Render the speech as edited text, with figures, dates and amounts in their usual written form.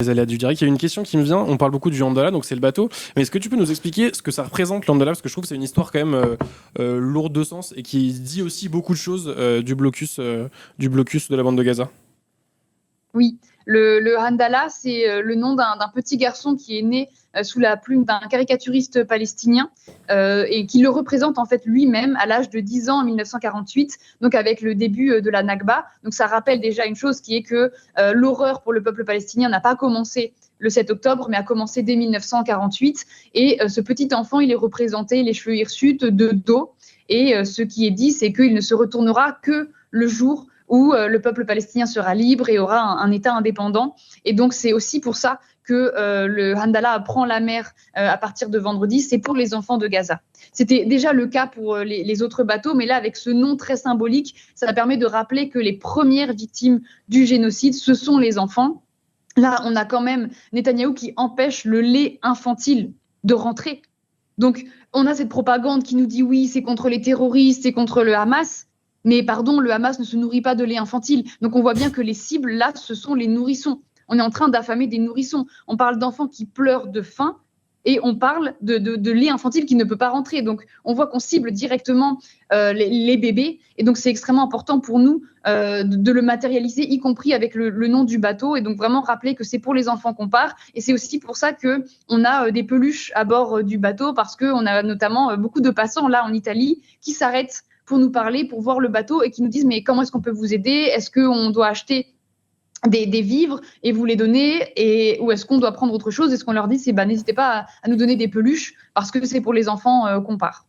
Les aléas du direct. Il y a une question qui me vient. On parle beaucoup du Handala, donc c'est le bateau. Mais est-ce que tu peux nous expliquer ce que ça représente le Handala? Parce que je trouve que c'est une histoire quand même lourde de sens et qui dit aussi beaucoup de choses du blocus de la bande de Gaza. Oui, le Handala, c'est le nom d'un petit garçon qui est né sous la plume d'un caricaturiste palestinien et qui le représente en fait lui-même à l'âge de 10 ans en 1948, donc avec le début de la Nakba. Donc ça rappelle déjà une chose qui est que l'horreur pour le peuple palestinien n'a pas commencé le 7 octobre, mais a commencé dès 1948. Et ce petit enfant, il est représenté les cheveux hirsutes de dos. Et ce qui est dit, c'est qu'il ne se retournera que le jour où le peuple palestinien sera libre et aura un État indépendant. Et donc, c'est aussi pour ça que le Handala prend la mer à partir de vendredi. C'est pour les enfants de Gaza. C'était déjà le cas pour les autres bateaux, mais là, avec ce nom très symbolique, ça permet de rappeler que les premières victimes du génocide, ce sont les enfants. Là, on a quand même Netanyahou qui empêche le lait infantile de rentrer. Donc, on a cette propagande qui nous dit oui, c'est contre les terroristes, c'est contre le Hamas. Mais pardon, le Hamas ne se nourrit pas de lait infantile. Donc on voit bien que les cibles, là, ce sont les nourrissons. On est en train d'affamer des nourrissons. On parle d'enfants qui pleurent de faim et on parle de lait infantile qui ne peut pas rentrer. Donc on voit qu'on cible directement les bébés. Et donc c'est extrêmement important pour nous de le matérialiser, y compris avec le nom du bateau. Et donc vraiment rappeler que c'est pour les enfants qu'on part. Et c'est aussi pour ça qu'on a des peluches à bord du bateau, parce qu'on a notamment beaucoup de passants là en Italie qui s'arrêtent pour nous parler, pour voir le bateau et qui nous disent mais comment est-ce qu'on peut vous aider? Est-ce qu'on doit acheter des vivres et vous les donner ou est-ce qu'on doit prendre autre chose? Et ce qu'on leur dit, c'est n'hésitez pas à nous donner des peluches parce que c'est pour les enfants qu'on part.